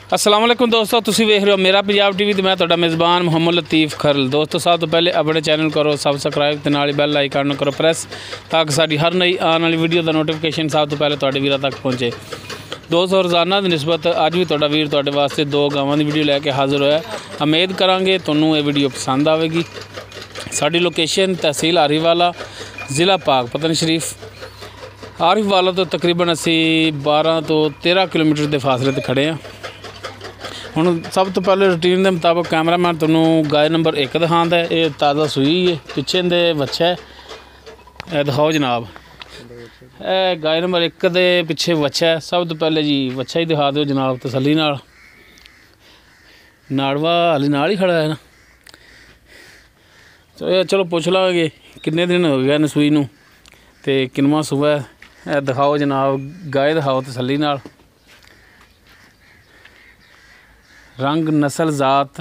अस्सलाम वालेकुम दोस्तों, तुसी वेख रहे हो मेरा पंजाब टीवी। तो मैं तुहाडा मेज़बान मुहम्मद लतीफ़ खरल। दोस्तों सब तो पहले अपने चैनल करो सबसक्राइब ते नाल बैल आइकन करो प्रेस, ताकि साडी हर नई आने वाली वीडियो का नोटिफिकेशन सब तो पहले तुहाडे वीरां तक पहुँचे। दोस्तों रोज़ाना की निस्बत अज भी तुहाडा वीर तुहाडे वास्ते दो गावां की वीडियो लैके हाज़र होया। उम्मीद करांगे तुहानूं ये वीडियो पसंद आवेगी। साडी लोकेशन तहसील आरीवाला, ज़िला पाकपतन शरीफ। आरीवाला तो तकरीबन असी 12 तो 13 किलोमीटर के फासले ते खड़े हैं। हुण सब तो पहले रूटीन के मुताबिक कैमरामैन तुहानूं गाय नंबर 1 दिखांदा है। ये ताज़ा सूई है, पिछे दे बच्चा है, ये दिखाओ जनाब। ए गाय नंबर 1 दे पिछे बच्चा है। सब तो पहले जी बच्चा ही दिखा दो जनाब तसल्ली नाल। नाड़वा हाली नाल ही खड़ा है ना। तो चलो पुछ लांगे किन्ने दिन हो गए न सूई नूं ते किनवां सूआ है। दिखाओ जनाब, गाय दिखाओ तसल्ली नाल। रंग नस्ल जात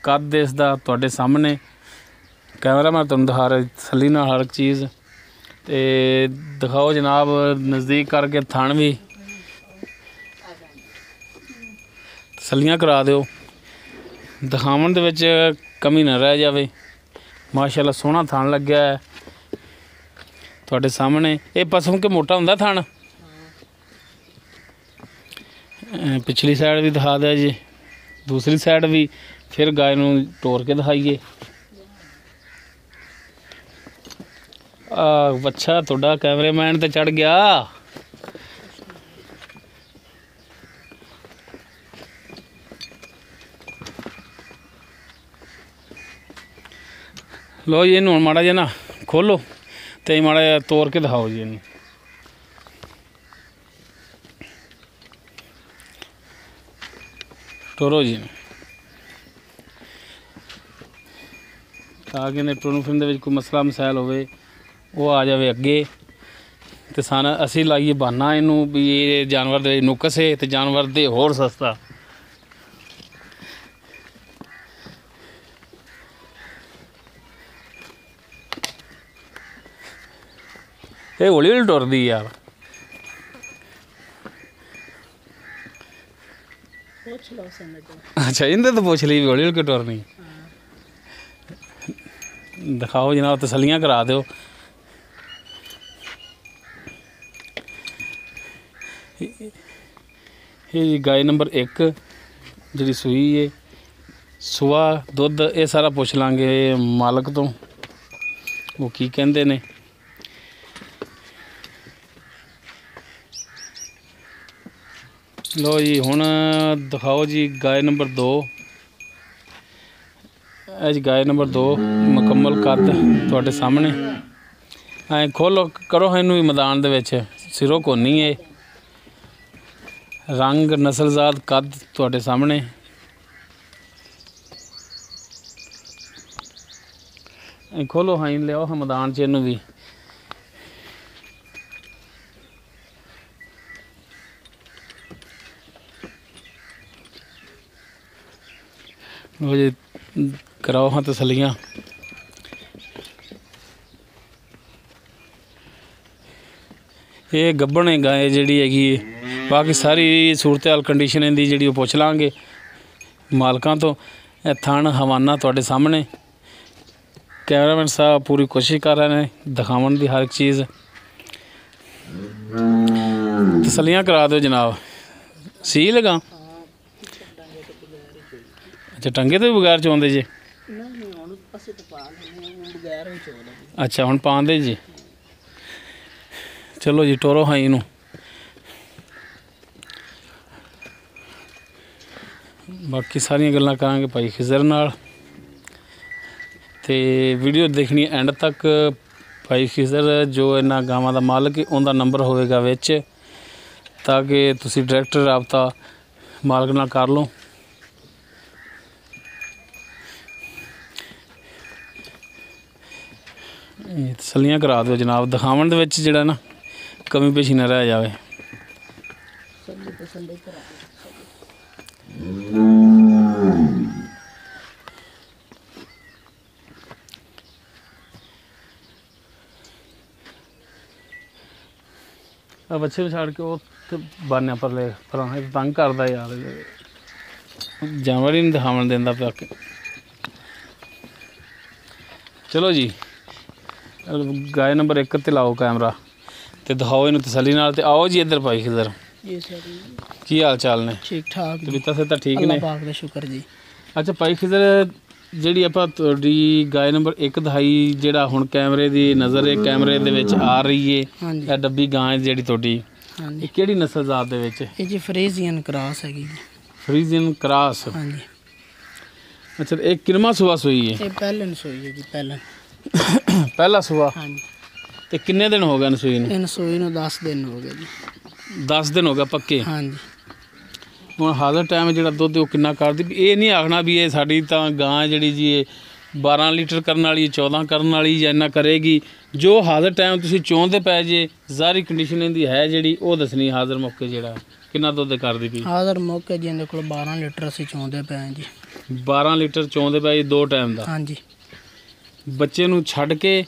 कद इसदा तुहाडे सामने कैमरा मैं तुहानूं दिखा रहा तसल्ली नाल हर एक चीज़। ते दिखाओ जनाब नज़दीक करके थण भी तसल्लियां करा दिओ, दिखावन दे विच कमी ना रह जावे। माशाअल्लाह सोहना थण लग्या है तुहाडे सामने। ये पसम के मोटा हुंदा थण। पिछली साइड भी दिखा दिया जी, दूसरी साइड भी। फिर गाय नूं टोर के दिखाइए। बच्चा तुहाडा कैमरेमैन ते चढ़ गया। लो जी इनू माड़ा जिहा ना खोलो तो माड़ा जिहा तोड़ के दिखाओ जी। इनू टोरो जी ताकि इन्हें प्रोनोफिन दे विच कोई मसला मसैल होवे वो आ जाए अगे। तो सन असी लाइए बहाना इनू भी ये जानवर दे नुकस है तो जानवर दे होर सस्ता। ये हौली हौली टुरदी यार। अच्छा इनते तो पुछ ली हौली हौली टुरनी। दिखाओ जनाब तसल्लियां करा दो। ये गाय नंबर 1 जी सूई है, सुआ दुध ये सारा पुछ लांगे मालक तो वो की कहते ने। लो जी हुण दिखाओ जी गाय नंबर 2। जी गाय नंबर 2 मुकम्मल कद तुहाडे सामने। ऐ खोलो करो इनू भी मैदान दे विच सिरों कोनी है। रंग नस्ल जात कद तुहाडे सामने। खोलो हाँ लियाओ हाँ मैदान च इनू भी। जी कराओ हाँ तसल्लियां। ये गब्बन है गाय जी हैगी। बाकी सारी सूरत हाल कंडीशन इनकी जी पुछ लाँगे मालकां तो। थण हवाना तुहाडे सामने। कैमरामैन साहब पूरी कोशिश कर रहे हैं दिखावन की हर एक चीज़। तसल्लियां करा दो जनाब। सी लगा अच्छा टंगे तो भी बगैर चौंदे जी। अच्छा हुण पांदे जी। चलो जी टोरो हाँ इनू। बाकी सारिया गल्लां करांगे भाई खिजर नाल। ते वीडियो देखनी एंड तक। भाई खिजर जो इन्हां गावां दा मालक है उनका नंबर होएगा विच, ताकि तुसी डायरैक्ट राबता मालक नाल कर लो। तसल्लियां करा दो जनाब, दिखावन दे विच जिहड़ा ना कमी पेशी ना रह जाए। बच्चे भी छड़ के वो बान्या पर ले पर तंग करता यार। ਜਾਨਵਰ ਹੀ ਨਹੀਂ ਦਿਖਾਉਣ ਦਿੰਦਾ ਪਿਆ ਕਿ ਚਲੋ ਜੀ ਗਾय ਨੰਬਰ 1 ਤੇ ਲਾਓ ਕੈਮਰਾ ਤੇ ਦਿਖਾਓ ਇਹਨੂੰ ਤਸੱਲੀ ਨਾਲ ਤੇ ਆਓ ਜੀ ਇੱਧਰ ਭਾਈ ਖਿਜ਼ਰ ਜੀ ਸਰ ਕੀ ਹਾਲ ਚਾਲ ਨੇ ਠੀਕ ਠਾਕ ਤਬੀਅਤਾਂ ਸੇ ਤਾਂ ਠੀਕ ਨੇ ਅੱਲਾਹ ਪਾਕ ਦਾ ਸ਼ੁਕਰ ਜੀ ਅੱਛਾ ਭਾਈ ਖਿਜ਼ਰ ਜਿਹੜੀ ਆਪਾਂ ਤੁਹਾਡੀ ਗਾय ਨੰਬਰ 1 ਦਿਖਾਈ ਜਿਹੜਾ ਹੁਣ ਕੈਮਰੇ ਦੀ ਨਜ਼ਰ ਹੈ ਕੈਮਰੇ ਦੇ ਵਿੱਚ ਆ ਰਹੀ ਹੈ ਹਾਂਜੀ ਇਹ ਡੱਬੀ ਗਾਂ ਜਿਹੜੀ ਤੁਹਾਡੀ ਹਾਂਜੀ ਇਹ ਕਿਹੜੀ ਨਸਲ ਜ਼ਾਤ ਦੇ ਵਿੱਚ ਇਹ ਜੀ ਫਰੀਜ਼ੀਅਨ ਕ੍ਰਾਸ ਹੈਗੀ ਜੀ ਫਰੀਜ਼ੀਅਨ ਕ੍ਰਾਸ ਹਾਂਜੀ ਅੱਛਾ ਇਹ ਕਿੰਨਵਾਂ ਸੂਆ ਸੂਈ ਹੈ ਇਹ ਪਹਿਲਨ ਸੂਈ ਹੈ ਜੀ ਪਹਿਲਨ ਪਹਿਲਾ ਸੂਆ ਹਾਂਜੀ ਤੇ ਕਿੰਨੇ ਦਿਨ ਹੋ ਗਏ ਨੇ ਸੂਈ ਨੂੰ ਇਹਨੂੰ ਸੂਈ ਨੂੰ 10 ਦਿਨ ਹੋ ਗਏ ਜੀ 10 ਦਿਨ ਹੋ ਗਏ ਪੱਕੇ ਹਾਂਜੀ ਹੁਣ ਹਾਜ਼ਰ ਟਾਈਮ ਜਿਹੜਾ ਦੁੱਧ ਉਹ ਕਿੰਨਾ ਕਰਦੀ ਇਹ ਨਹੀਂ ਆਖਣਾ ਵੀ ਇਹ ਸਾਡੀ ਤਾਂ ਗਾਂ ਜਿਹੜੀ ਜੀ ਇਹ 12 ਲੀਟਰ ਕਰਨ ਵਾਲੀ 14 ਕਰਨ ਵਾਲੀ ਜਾਂ ਇੰਨਾ ਕਰੇਗੀ ਜੋ ਹਾਜ਼ਰ ਟਾਈਮ ਤੁਸੀਂ ਚਾਹੁੰਦੇ ਪੈ ਜੇ ਜ਼ਾਰੀ ਕੰਡੀਸ਼ਨ ਇਹਦੀ ਹੈ ਜਿਹੜੀ ਉਹ ਦੱਸਣੀ ਹਾਜ਼ਰ ਮੌਕੇ ਜਿਹੜਾ ਕਿੰਨਾ ਦੁੱਧ ਕਰਦੀ ਪਈ ਹਾਜ਼ਰ ਮੌਕੇ ਜੀ ਇਹਦੇ ਕੋਲ 12 ਲੀਟਰ ਅਸੀਂ ਚਾਹੁੰਦੇ ਪਏ ਹਾਂ ਜੀ 12 ਲੀਟਰ ਚਾਹੁੰਦੇ ਪਏ ਦੋ ਟਾਈਮ ਦਾ ਹਾਂਜੀ ਬੱਚੇ ਨੂੰ ਛੱਡ ਕੇ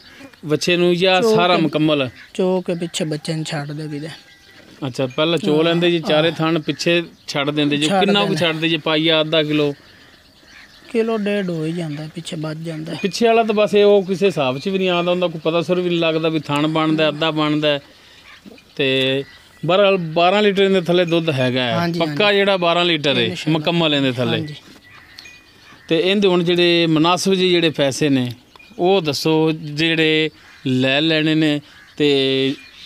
ਬੱਚੇ ਨੂੰ ਜਾਂ ਸਾਰਾ ਮੁਕੰਮਲ ਚੋ ਕੇ ਪਿੱਛੇ ਬੱਚੇ ਨੂੰ ਛੱਡ ਦੇ ਵੀ ਦੇ ਅੱਛਾ ਪਹਿਲਾਂ ਚੋ ਲੈਂਦੇ ਜੀ ਚਾਰੇ ਥਣ ਪਿੱਛੇ ਛੱਡ ਦਿੰਦੇ ਜੀ ਕਿੰਨਾ ਕੁ ਛੱਡਦੇ ਜੀ ਪਾਈਆ ਅੱਧਾ ਕਿਲੋ ਡੇਢ ਹੋ ਹੀ ਜਾਂਦਾ ਪਿੱਛੇ ਵੱਜ ਜਾਂਦਾ ਪਿੱਛੇ ਵਾਲਾ ਤਾਂ ਬਸ ਇਹ ਉਹ ਕਿਸੇ ਹਿਸਾਬ 'ਚ ਵੀ ਨਹੀਂ ਆਉਂਦਾ ਹੁੰਦਾ ਕੋਈ ਪਤਾ ਸੁਰ ਵੀ ਨਹੀਂ ਲੱਗਦਾ ਵੀ ਥਣ ਬਣਦਾ ਅੱਧਾ ਬਣਦਾ ਤੇ 12 ਲੀਟਰ ਦੇ ਥੱਲੇ ਦੁੱਧ ਹੈਗਾ ਹੈ ਪੱਕਾ ਜਿਹੜਾ 12 ਲੀਟਰ ਹੈ ਮੁਕੰਮਲ ਇਹਦੇ ਥੱਲੇ ਤੇ ਇਹਦੇ ਹੁਣ ਜਿਹੜੇ ਮੁਨਾਸਿਬ ਜੀ ਜਿਹੜੇ ਪੈਸੇ ਨੇ ਉਹ ਦੱਸੋ ਜਿਹੜੇ ਲੈ ਲੈਣੇ ਨੇ ਤੇ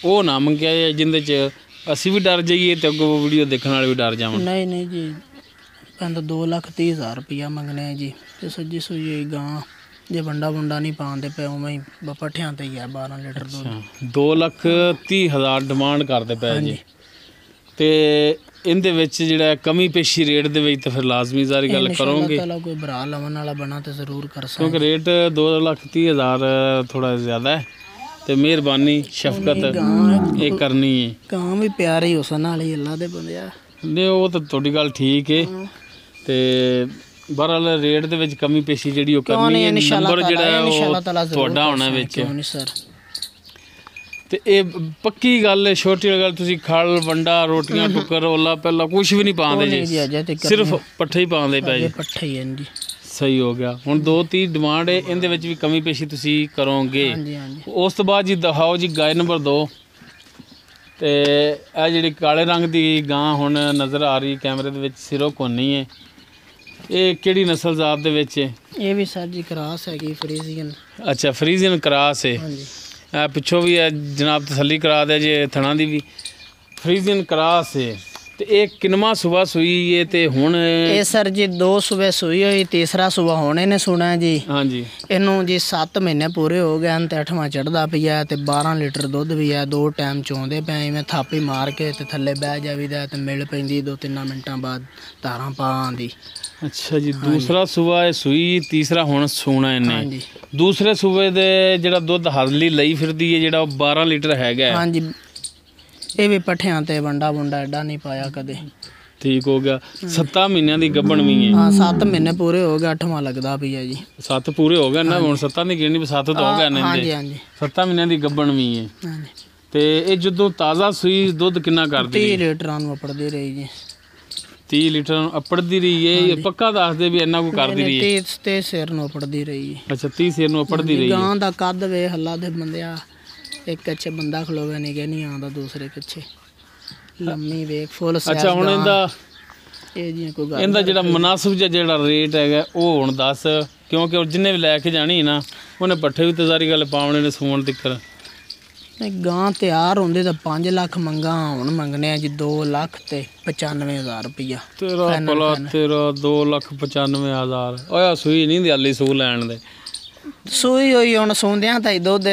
ਉਹ ਨਾ ਮੰਗਿਆ ਜਿੰਦੇ 'ਚ ਅਸੀਂ ਵੀ ਡਰ ਜਾਈਏ ਤੇ ਅੱਗੋਂ ਵੀਡੀਓ ਦੇਖਣ ਵਾਲੇ ਵੀ ਡਰ ਜਾਵਣ ਨਹੀਂ ਜੀ ਕਹਿੰਦਾ 2,30,000 ਰੁਪਇਆ ਮੰਗਣੇ ਜੀ ਤੇ ਸੱਜੀ ਸੂਈ ਗਾਂ ਜੇ ਵੰਡਾ ਨਹੀਂ ਪਾਉਂਦੇ ਪਏ ਉਵੇਂ ਹੀ ਪੱਠਿਆਂ ਤੇ ਹੀ ਆ 12 ਲੀਟਰ ਦੁੱਧ 2,30,000 ਡਿਮਾਂਡ ਕਰਦੇ ਪਏ ਜੀ ਤੇ ਇਹਦੇ ਵਿੱਚ ਜਿਹੜਾ ਕਮੀ ਪੇਸ਼ੀ ਰੇਟ ਦੇ ਵਿੱਚ ਤਾਂ ਫਿਰ ਲਾਜ਼ਮੀ ਜ਼ਾਰੀ ਗੱਲ ਕਰੋਗੇ ਕੋਈ ਭਰਾ ਲਵਣ ਵਾਲਾ ਬਣਾ ਤੇ ਜ਼ਰੂਰ ਕਰ ਸਕਦੇ ਕਿਉਂਕਿ ਰੇਟ 2,30,000 ਥੋੜਾ ਜ਼ਿਆਦਾ ਹੈ ਤੇ ਮਿਹਰਬਾਨੀ ਸ਼ਫਕਤ ਇਹ ਕਰਨੀ ਹੈ ਗਾਂ ਵੀ ਪਿਆਰੀ ਹੁਸਨ ਵਾਲੀ ਅੱਲਾ ਦੇ ਬੰਦਿਆ ਨਹੀਂ ਉਹ ਤਾਂ ਤੁਹਾਡੀ ਗੱਲ ਠੀਕ ਹੈ ਤੇ ਬਹਰਹਾਲ ਰੇਟ ਦੇ ਵਿੱਚ ਕਮੀ ਪੇਸ਼ੀ ਜਿਹੜੀ ਉਹ ਕਰਨੀ ਹੈ ਨੰਬਰ ਜਿਹੜਾ ਉਹ ਤੁਹਾਡਾ ਹੋਣਾ ਵਿੱਚ ਤੇ ਇਹ ਪੱਕੀ ਗੱਲ ਹੈ ਛੋਟੀ ਗੱਲ ਤੁਸੀਂ ਖਲ ਵੰਡਾ ਰੋਟੀਆਂ ਟੁੱਕਰ ਓਲਾ ਪਹਿਲਾਂ ਕੁਝ ਵੀ ਨਹੀਂ ਪਾਉਂਦੇ ਜੀ ਸਿਰਫ ਪੱਠੇ ਹੀ ਪਾਉਂਦੇ ਪਏ ਜੀ ਪੱਠੇ ਹੀ ਜੀ ਸਹੀ ਹੋ ਗਿਆ ਹੁਣ 2-3 ਡਿਮਾਂਡ ਹੈ ਇਹਦੇ ਵਿੱਚ ਵੀ ਕਮੀ ਪੇਸ਼ੀ ਤੁਸੀਂ ਕਰੋਗੇ ਉਸ ਤੋਂ ਬਾਅਦ ਜੀ ਦਿਖਾਓ ਜੀ ਗਾय ਨੰਬਰ 2 ਤੇ ਇਹ ਜਿਹੜੀ ਕਾਲੇ ਰੰਗ ਦੀ ਗਾਂ ਹੁਣ ਨਜ਼ਰ ਆ ਰਹੀ ਕੈਮਰੇ ਦੇ ਵਿੱਚ ਸਿਰੋਂ ਕੋਨੀ ਹੈ ਇਹ ਕਿਹੜੀ ਨਸਲ ਜ਼ਾਤ ਦੇ ਵਿੱਚ ਹੈ ਇਹ ਵੀ ਸਰ ਜੀ ਕ੍ਰਾਸ ਹੈਗੀ ਫਰੀਜ਼ੀਅਨ ਅੱਛਾ ਫਰੀਜ਼ੀਅਨ ਕ੍ਰਾਸ ਹੈ ਇਹ ਪਿੱਛੋਂ ਵੀ ਹੈ ਜਨਾਬ ਤਸੱਲੀ ਕਰਾ ਦਿਆ ਜੇ ਥਣਾ ਦੀ ਵੀ ਫਰੀਜ਼ੀਅਨ ਕ੍ਰਾਸ ਹੈ ਤੇ ਇਹ ਕਿੰਨਵਾਂ ਸੂਬਾ ਸੂਈ ਹੈ ਤੇ ਹੁਣ ਇਹ ਸਰ ਜੀ 2 ਸੂਬੇ ਸੂਈ ਹੋਈ ਤੀਸਰਾ ਸੂਬਾ ਹੁਣ ਇਹਨੇ ਸੁਣਾ ਜੀ ਹਾਂਜੀ ਇਹਨੂੰ ਜੀ 7 ਮਹੀਨੇ ਪੂਰੇ ਹੋ ਗਏ ਹਨ ਤੇ 8ਵਾਂ ਚੜਦਾ ਪਿਆ ਤੇ 12 ਲੀਟਰ ਦੁੱਧ ਵੀ ਹੈ 2 ਟਾਈਮ ਚੋਂਦੇ ਪਏ ਮੈਂ ਥਾਪੀ ਮਾਰ ਕੇ ਤੇ ਥੱਲੇ ਬਹਿ ਜਾਵੀਦਾ ਤੇ ਮਿਲ ਪੈਂਦੀ 2-3 ਮਿੰਟਾਂ ਬਾਅਦ ਧਾਰਾਂ ਪਾਉਣ ਦੀ ਅੱਛਾ ਜੀ ਦੂਸਰਾ ਸੂਬਾ ਹੈ ਸੂਈ ਤੀਸਰਾ ਹੁਣ ਸੂਣਾ ਇਹਨੇ ਦੂਸਰੇ ਸੂਬੇ ਦੇ ਜਿਹੜਾ ਦੁੱਧ ਹਾਜ਼ਲੀ ਲਈ ਫਿਰਦੀ ਹੈ ਜਿਹੜਾ ਉਹ 12 ਲੀਟਰ ਹੈਗਾ ਹਾਂਜੀ ਇਹ ਵੀ ਪੱਠਿਆਂ ਤੇ ਵੰਡਾ ਐਡਾ ਨਹੀਂ ਪਾਇਆ ਕਦੇ ਠੀਕ ਹੋ ਗਿਆ 7 ਮਹੀਨਿਆਂ ਦੀ ਗੱਭਣ ਵੀ ਹੈ ਹਾਂ 7 ਮਹੀਨੇ ਪੂਰੇ ਹੋ ਗਏ 8ਵਾਂ ਲੱਗਦਾ ਪਿਆ ਜੀ 7 ਪੂਰੇ ਹੋ ਗਏ ਨਾ ਹੁਣ 7 ਦੀ ਗਿਣਨੀ 7 ਤਾਂ ਹੋ ਗਏ ਨੇ ਹਾਂਜੀ 7 ਮਹੀਨਿਆਂ ਦੀ ਗੱਭਣ ਵੀ ਹੈ ਤੇ ਇਹ ਜਦੋਂ ਤਾਜ਼ਾ ਸੂਈ ਦੁੱਧ ਕਿੰਨਾ ਕਰਦੀ 30 ਲੀਟਰਾਂ ਨੂੰ ਅਪੜਦੀ ਰਹੀ ਜੀ 30 ਲੀਟਰ ਨੂੰ ਅਪੜਦੀ ਰਹੀ ਹੈ ਇਹ ਪੱਕਾ ਦੱਸਦੇ ਵੀ ਇੰਨਾ ਕੁ ਕਰਦੀ ਰਹੀ ਹੈ 30 ਤੇ ਸਿਰ ਨੂੰ ਅਪੜਦੀ ਰਹੀ ਹੈ ਅੱਛਾ 30 ਸਿਰ ਨੂੰ ਅਪੜਦੀ ਰਹੀ ਗਾਂ ਦਾ ਕੱਦ ਵੇ ਹੱਲਾ ਦੇ ਬੰਦਿਆ ਇੱਕ ਪਿੱਛੇ ਬੰਦਾ ਖਲੋਵੇ ਨਹੀਂ ਆਉਂਦਾ ਦੂਸਰੇ ਪਿੱਛੇ ਲੰਮੀ ਵੇਖ ਫੁੱਲ ਸਾਈਜ਼ ਅੱਛਾ ਹੁਣ ਇਹਦਾ ਇਹ ਜੀ ਕੋਈ ਗੱਲ ਇਹਦਾ ਜਿਹੜਾ ਮੁਨਾਸਿਬ ਜਿਹੜਾ ਰੇਟ ਹੈਗਾ ਉਹ ਹੁਣ ਦੱਸ ਕਿਉਂਕਿ ਜਿੰਨੇ ਵੀ ਲੈ ਕੇ ਜਾਣੀ ਨਾ ਉਹਨੇ ਪੱਠੇ ਵੀ ਤੇ ਸਾਰੀ ਗੱਲ ਪਾਉਣੇ ਨੇ ਸੂਣ ਤਿੱਕਰ ਨਹੀਂ ਗਾਂ ਤਿਆਰ ਹੁੰਦੇ ਤਾਂ 5 ਲੱਖ ਮੰਗਾ ਹੁਣ ਮੰਗਨੇ ਆ ਜੀ 2 ਲੱਖ ਤੇ 95,000 ਰੁਪਇਆ ਤੇਰਾ ਭਲਾ ਤੇਰਾ 2,95,000 ਓਏ ਸੂਈ ਨਹੀਂ ਦਿਆਲੀ ਸੂ ਲੈਣ ਦੇ ਸੂਈ ਹੋਈ ਹੁਣ ਸੌਂਦਿਆਂ ਤਾਂ ਦੁੱਧ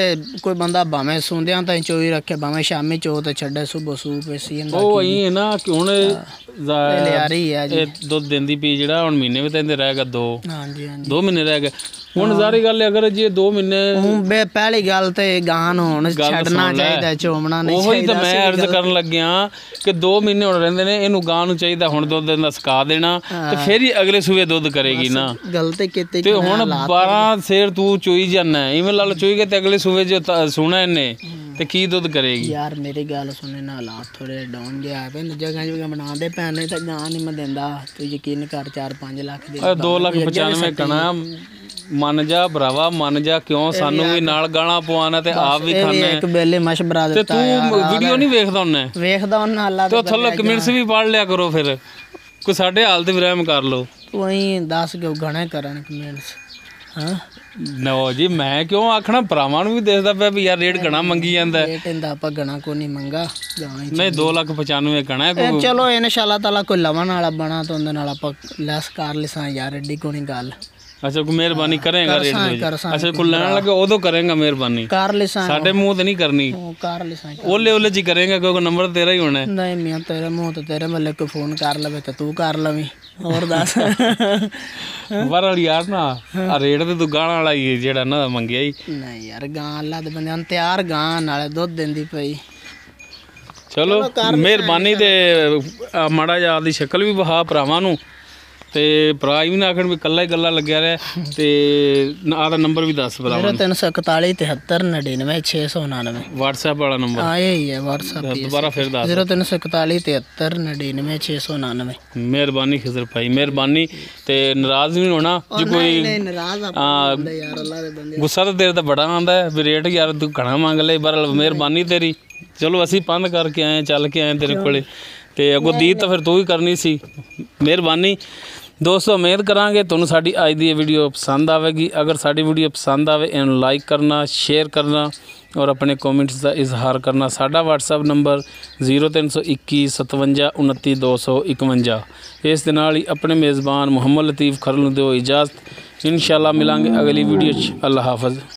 ਕੋਈ ਬੰਦਾ ਭਾਵੇਂ ਸੌਂਦਿਆਂ ਤਾਂ ਚੋਈ ਰੱਖੇ ਭਾਵੇਂ ਸ਼ਾਮੀ ਚੋ ਤੇ ਛੱਡੇ ਸੁਬਹ ਸੂਪ ਸੀ ਇਹਦਾ ਉਹ ਐਂ ਨਾ ਕਿ ਹੁਣ ਲਿਆਰੀ ਹੈ ਜੀ ਇਹ ਦੁੱਧ ਦਿੰਦੀ ਪਈ ਜਿਹੜਾ ਹੁਣ ਮਹੀਨੇ ਵੀ ਤੇ ਰਹਿ ਗਿਆ 2 ਹਾਂਜੀ 2 ਮਹੀਨੇ ਰਹਿ ਗਏ ਹੁਣ ਸਾਰੀ ਗੱਲ ਅਗਰ ਜੇ 2 ਮਹੀਨੇ ਹੁਣ ਪਹਿਲੀ ਗੱਲ ਤੇ ਗਾਂ ਨੂੰ ਹੁਣ ਛੱਡਣਾ ਚਾਹੀਦਾ ਚੋਮਣਾ ਨਹੀਂ ਉਹੀ ਤਾਂ ਮੈਂ ਅਰਜ਼ ਕਰਨ ਲੱਗਿਆ ਕਿ 2 ਮਹੀਨੇ ਹੁਣ ਰਹਿੰਦੇ ਨੇ ਇਹਨੂੰ ਗਾਂ ਨੂੰ ਚਾਹੀਦਾ ਹੁਣ ਦੁੱਧ ਦਾ ਸਕਾ ਦੇਣਾ ਤੇ ਫਿਰ ਹੀ ਅਗਲੇ ਸੂਏ ਦੁੱਧ ਕਰੇਗੀ ਨਾ ਗਲਤੀ ਕੀਤੀ ਤੇ ਹੁਣ 12 ਸੇਰ ਤੂੰ ਚੋਈ ਜਾਣਾ ਇਵੇਂ ਲਾਲ ਚੋਈ ਕੇ ਤੇ ਅਗਲੇ ਸੂਏ ਜੋ ਸੋਣਾ ਇਹਨੇ ਤੇ ਕੀ ਦੁੱਧ ਕਰੇਗੀ? ਯਾਰ ਮੇਰੀ ਗੱਲ ਸੁਣੇ ਨਾ, ਹਾਲਾਤ ਥੋੜੇ ਡਾਊਨ ਜਿਹਾ ਪਏ ਨੇ, ਜਗ੍ਹਾ ਬਣਾਉਂਦੇ ਪਏ ਨੇ, ਤਾਂ ਗਾਂ ਨਹੀਂ ਮੈਂ ਦਿੰਦਾ, ਤੂੰ ਯਕੀਨ ਕਰ 4-5 ਲੱਖ ਦੀ 2,95,000 ਕਣਾ ਮੰਨ ਜਾ ਭਰਾਵਾ, ਮੰਨ ਜਾ, ਕਿਉਂ ਸਾਨੂੰ ਵੀ ਨਾਲ ਗਾਲਾਂ ਪਵਾਉਣਾ ਤੇ ਆਪ ਵੀ ਖਾਣਾ ਇੱਕ ਬੇਲੇ ਮਸ਼ਵਰਾ ਤੇ ਦਿੱਤਾ ਤੂੰ ਵੀਡੀਓ ਨਹੀਂ ਵੇਖਦਾ ਹੁੰਨਾ? ਵੇਖਦਾ ਉਹਨਾਂ ਹਾਲਾਂ ਤੇ ਥੱਲੇ ਕਮੈਂਟਸ ਵੀ ਪੜ੍ਹ ਲਿਆ ਕਰੋ, ਫਿਰ ਕੋਈ ਸਾਡੇ ਹਾਲ ਤੇ ਵੀ ਰਹਿਮ ਕਰ ਲਓ। ਤੂੰ ਹੀ ਦੱਸ ਕੇ ਗਾਣੇ ਕਰਨ ਕਮੈਂਟਸ। ਹਾਂ ਨੋ ਜੀ, ਮੈਂ ਕਿਉਂ ਆਖਣਾ, ਭਰਾਵਾਂ ਨੂੰ ਵੀ ਦੇਖਦਾ ਪਿਆ ਵੀ ਯਾਰ ਰੇਟ ਘਣਾ ਮੰਗੀ ਜਾਂਦਾ। ਰੇਟ ਇਹਦਾ ਆਪਾਂ ਗਣਾ ਕੋ ਨਹੀਂ ਮੰਗਾ, ਨਹੀਂ 2,95,000 ਕਣਾ ਹੈ ਕੋਈ। ਚਲੋ ਇਨਸ਼ਾਅੱਲਾ ਤਾਲਾ ਕੋਈ ਲਵਣ ਵਾਲਾ ਬਣਾ ਤਾਂ ਉਹਦੇ ਨਾਲ ਆਪਾਂ ਲੈਸ ਕਰ ਲਿਸਾਂ ਯਾਰ, ਐਡੀ ਕੋਈ ਨਹੀਂ ਗੱਲ। ਅੱਛਾ ਕੋਈ ਮਿਹਰਬਾਨੀ ਕਰੇਗਾ ਰੇਟ ਦੇ? ਅੱਛਾ ਕੋਈ ਲੈਣ ਲੱਗੇ ਉਦੋਂ ਕਰੇਗਾ ਮਿਹਰਬਾਨੀ, ਕਰ ਲਿਸਾਂ, ਸਾਡੇ ਮੂੰਹ ਤੇ ਨਹੀਂ ਕਰਨੀ। ਕਰ ਲਿਸਾਂ ਓਲੇ ਜੀ ਕਰੇਗਾ, ਕਿਉਂਕਿ ਨੰਬਰ ਤੇਰਾ ਹੀ ਹੋਣਾ। ਨਹੀਂ ਮੀਆਂ ਤੇਰੇ ਮੂੰਹ ਤੇ ਤੇਰੇ ਮੱਲੇ ਕੋਈ ਫੋਨ ਕਰ ਲਵੇ ਤੇ ਤੂੰ ਕਰ ਲਵੀਂ। ਹੋਰ ਦੱਸ ਪਰ ਯਾਰ ਨਾ ਆ ਰੇਟ ਤੇ ਤੂੰ ਗਾਣਾ ਵਾਲਾ ਹੀ ਜਿਹੜਾ ਨਾ ਮੰਗਿਆ ਹੀ। ਨਹੀਂ ਯਾਰ ਗਾਂ ਅੱਲਾ ਦੇ ਬੰਦਿਆਂ ਨੂੰ ਤਿਆਰ ਗਾਂ ਨਾਲੇ ਦੁੱਧ ਦਿੰਦੀ ਪਈ। ਚਲੋ ਮਿਹਰਬਾਨੀ, ਤੇ ਮਾੜਾ ਜਿਹਾ ਆਪਦੀ ਸ਼ਕਲ ਵੀ ਵਿਖਾ ਭਰਾਵਾਂ ਨੂੰ, ਤੇ ਭਰਾ ਵੀ ਨਾ ਆਖਣ ਵੀ ਕੱਲਾ ਹੀ ਗੱਲਾਂ ਲੱਗਿਆ ਰਿਹਾ। ਤੇ ਆਦਾ ਨੰਬਰ ਵੀ ਦੱਸ ਭਰਾਵਾਂ। 0341 73 99 699 WhatsApp ਵਾਲਾ ਨੰਬਰ ਆਇਆ ਹੀ ਹੈ। WhatsApp ਦੁਬਾਰਾ ਫਿਰ ਦੱਸ। 0341 73 99 699। ਮਿਹਰਬਾਨੀ ਖਿਜ਼ਰ ਭਾਈ, ਮਿਹਰਬਾਨੀ। ਤੇ ਨਾਰਾਜ਼ ਨਹੀਂ ਹੋਣਾ ਜੇ ਕੋਈ। ਨਾਰਾਜ਼ ਆਪਾਂ ਯਾਰ ਅੱਲਾ ਦੇ ਬੰਦੇ, ਗੁੱਸਾ ਤਾਂ ਤੇਰੇ ਤਾਂ ਬੜਾ ਆਉਂਦਾ ਹੈ ਵੀ ਰੇਟ ਯਾਰ ਤੂੰ ਘਣਾ ਮੰਗ ਲੈ, ਪਰ ਮਿਹਰਬਾਨੀ ਤੇਰੀ। ਚਲੋ ਅਸੀਂ ਪੰਧ ਕਰਕੇ ਆਏ, ਚੱਲ ਕੇ ਆਏ ਤੇਰੇ ਕੋਲੇ, ਤੇ ਅੱਗੋਂ ਦੀਦ ਤਾਂ ਫਿਰ ਤੂੰ ਹੀ ਕਰਨੀ ਸੀ। ਮਿਹਰਬਾਨੀ ਦੋਸਤੋ, ਉਮੀਦ ਕਰਾਂਗੇ ਤੁਹਾਨੂੰ ਸਾਡੀ ਅੱਜ ਦੀ ਇਹ ਵੀਡੀਓ ਪਸੰਦ ਆਵੇਗੀ। ਅਗਰ ਸਾਡੀ ਵੀਡੀਓ ਪਸੰਦ ਆਵੇ, ਇਹਨੂੰ ਲਾਈਕ ਕਰਨਾ, ਸ਼ੇਅਰ ਕਰਨਾ ਔਰ ਆਪਣੇ ਕਮੈਂਟਸ ਦਾ ਇਜ਼ਹਾਰ ਕਰਨਾ। ਸਾਡਾ WhatsApp ਨੰਬਰ 0321 57 29 251। ਇਸ ਦੇ ਨਾਲ ਹੀ ਆਪਣੇ ਮੇਜ਼ਬਾਨ ਮੁਹੰਮਦ ਲਤੀਫ ਖਰਲ ਨੂੰ ਦਿਓ ਇਜਾਜ਼ਤ। ਇਨਸ਼ਾਅੱਲਾ ਮਿਲਾਂਗੇ ਅਗਲੀ ਵੀਡੀਓ 'ਚ। ਅੱਲਾ ਹਾਫਿਜ਼।